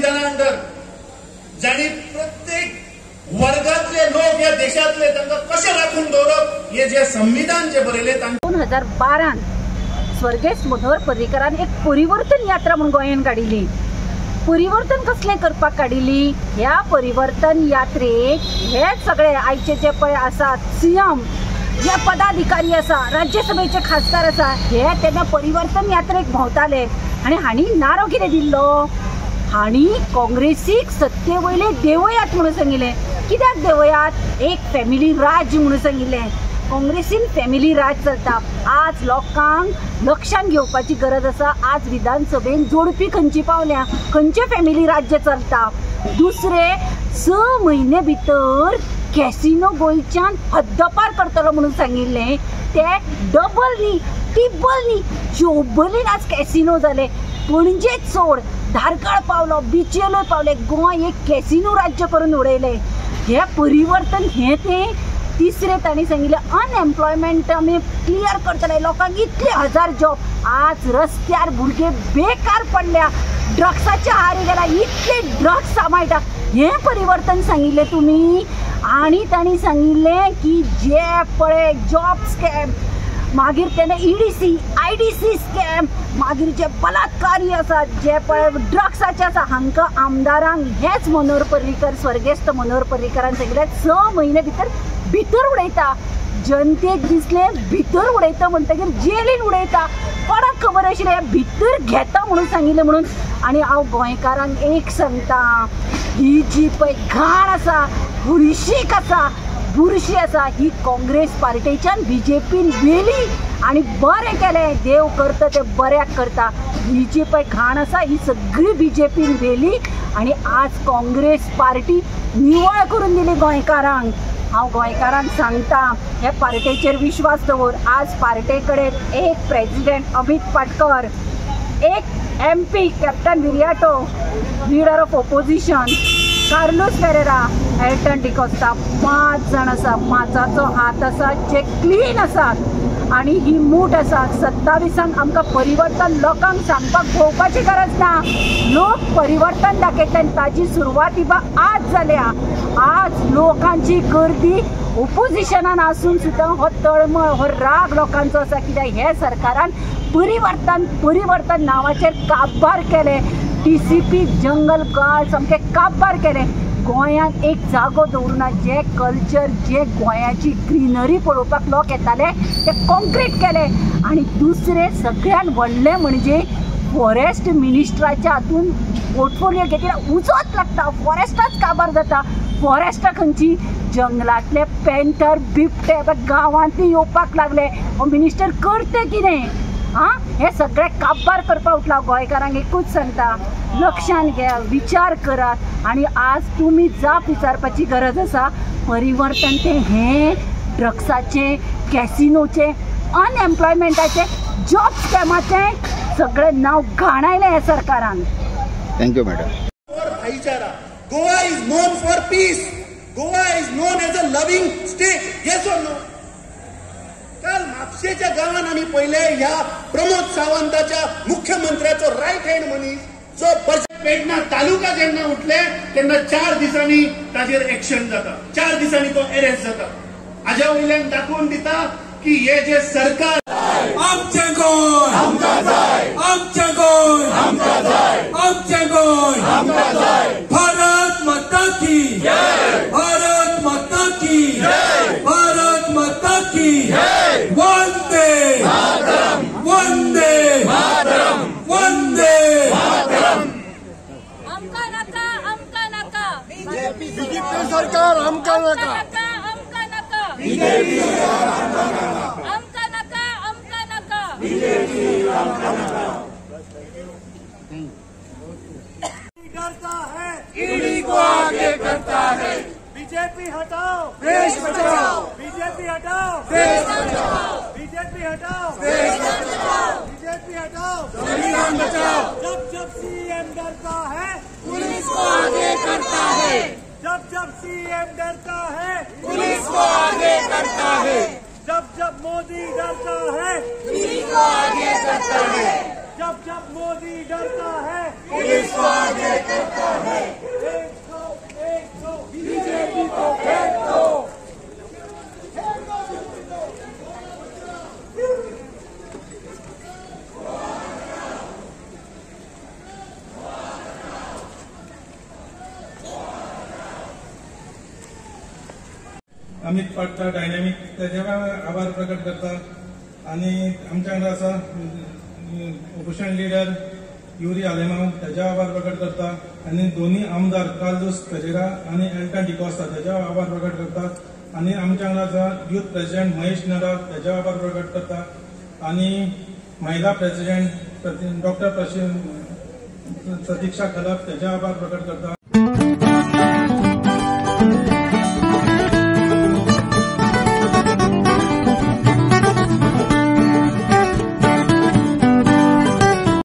संविधाना under जाणी प्रत्येक वर्गातले लोक या देशातले तांकां कशें राखून दवरप हे जे संविधान जे बरयले 2012 स्वर्गेस्त मनोहर पर्रीकरान एक परिवर्तन यात्रा म्हणून गोंयांत काडिल्ली। परिवर्तन कसले करपाक काडिल्ली? ह्या परिवर्तन यात्रेक हे सगळे आयचे जे पळय आसात सीएम जे पदाधिकारी आसा राज्यसभेचे खासदार आसा हे तेन्ना परिवर्तन यात्रेक भोंवताले आनी हांणी नारो कितें दिल्लो? हांणी काँग्रेसीक सत्ते वयले देंवयात म्हणून सांगिल्लें। कित्याक देंवयात? एक फॅमिली राज म्हणून सांगिल्लें। काँग्रेसीन फॅमिली राज चलता। आज लोकांक लक्षांत घेवपाची गरज आसा। आज विधानसभेन जोडपी खंयची पावल्या, खंयचे फॅमिली राज्य चलता। दुसरे 6 म्हयने भितर कॅसिनो गोंयच्यान हद्दपार करतलो म्हणून सांगिल्लें। ते डबल न्ही, ट्रिपल न्ही, चौबलीन आज कॅसिनो जाले। पणजेच सोड, धारकाळ पावलो, बिचेलोय पावले, गोंय एक कॅसिनो राज्य करून उडयले। हे परिवर्तन हे ते तिसरे तांणी सांगिल्लें अनएम्प्लॉयमेंट आमी क्लियर करतले, लोकांक इतले 1000 जॉब। आज रस्त्यार भुरगे बेकार पडल्या, ड्रग्साच्या आहारी गेला, इतले ड्रग्स सांबाळटा। हे परिवर्तन सांगिल्लें तुमी। आनी तांणी सांगिल्लें की जे पळय जॉब स्कॅम, मागीर तेन्ना ईडीसी आयडीसी स्कॅम, मागीर जे बलात्कारी आसात, जे पळय ड्रग्साचे आसा, हांकां आमदारांक हेच मनोहर पर्रीकर, स्वर्गेस्त मनोहर पर्रीकरान सांगिल्लें 6 म्हयने भितर उडयता। जनतेक दिसलें भितर उडयता म्हणटकीर जेलीन उडयता। कोणाक खबर आशिल्लें भितर घेता म्हणून सांगिल्लें म्हणून। आनी हांव गोंयकारांक एक सांगता, ही जी पळय घाण आसा, बुरशीक आसा, बुरशी आसा, ही काँग्रेस पार्टीच्यान बीजेपीन वेली आनी बरें केलें। देव करता ते बऱ्याक करता। ही जी पळय घाण आसा ही सगळी बीजेपीन वेली आनी आज काँग्रेस पार्टी निवळ करून दिली गोंयकारांक। हांव गोंयकारांक सांगता, हे पार्टेचेर विश्वास दवर। आज पार्टे कडेन एक प्रेसिडेंट अमित पाटकर, एक MP captain Viriato leader of opposition, Carlos Ferreira, Alton D'Costa, 5 जाण आसा। 5चाचो हात आसा जे क्लीन आसात आनी ही मूठ आसा। 27 आमकां परिवर्तन लोकांक सांगपाक भोंवपाची गरज ना। लोक परिवर्तन दाखयतले, ताजी सुरवात आज जाल्या। आज लोकांची गर्दी ऑपोजिशनान आसून सुद्दां हो तळमळ, हो राग लोकांचो आसा। कित्याक हे सरकारान परिवर्तन नांवाचेर काबार केले। TCP जंगल गार्ड सामके काबार केले। गोंयांत एक जागो दवरुना। जे कल्चर, जे गोंयाची ग्रीनरी पळोवपाक लोक येताले ते कॉन्क्रीट केले। आनी दुसरे सगळ्यात व्हडलें म्हणजे फॉरेस्ट मिनिस्टराच्या हातून पोर्टफोलियो घेतला, उजोच लागता, फॉरेस्टच काबार जाता। फॉरेस्टां खंयची? जंगलातले पेंटर बिबटे गांवांत येवपाक लागले। हो मिनिस्टर करता कितें? हे सगळे काबार करपाक उठला। गोंयकारांक एकूच सांगता, लक्षांत घ्या, विचार करात आनी आज तुमी जाप विचारपाची गरज आसा। परिवर्तन ते हे ड्रग्साचे, कॅसिनोचे, अनएम्प्लॉयमेंटाचे, जॉब स्कॅमाचे सगळे नाव घाणायले हे सरकारान। Thank you madam. भाईचारा, Goa is known for peace, Goa is known as a loving state. Yes or no? काल म्हापशेच्या गावान आमी पळयले ह्या प्रमोद सावंताच्या मुख्यमंत्र्याचो रायट हँड मनीस जो पेडणा तालुका जेन्ना उठले तेन्ना 4 दिसांनी ताजेर एक्शन जाता, 4 दिसांनी तो अरेस्ट जाता। हाज्या वयल्यान दाखोवन दिता की हे जे सरकार आमचें गोंय आमकां जाय, आमचें गोंय आमकां जाय, आमचें गोंय आमकां जाय। भारत माता की जय, भारत माता की जय, भारत माता की जय। वंदे मातरम, वंदे मातरम, वंदे मातरम। आमका नका, आमका नका, बीजेपी सरकार आमका नका, आमका नका, बीजेपी सरकार आमका नका, आमका नका, आमका नका, बीजेपी आमका नका। डरता है, ईडी को आगे करता है। बीजेपी हटाओ, देश बचाओ, बीजेपी हटाओ, देश बचाओ, बीजेपी हटाओ, देश बचाओ, बीजेपी हटाओ, संविधान बचाओ। जब सीएम डरता है, पुलिस को आगे करता है। जब सीएम डरता है, पुलिस को आगे करता है। जब मोदी डरता है, पुलिस को आगे करता है। जब मोदी मोदी डरता है, पुलिस को आगे करता है। एक दो बीजेपी को फेंक दो। अमित पाटकर डायनॅमिक त्याच्या आभार प्रकट करता आणि आमच्या वांगडा आसा ऑपोजिशन लीडर युरी आलेमांव त्याच्या आभार प्रकट करता आणि दोन्ही आमदार कार्लोस पेरेरा आणि एल्टन डिकोस्टा त्याच्या आभार प्रकट करता आणि आमच्या वांगडा आसा यूथ प्रेसिडेंट महेश नरा त्याच्या आभार प्रकट करता आणि महिला प्रेसिडेंट डॉक्टर प्रतीक्षा खलप त्याच्या आभार प्रकट करता।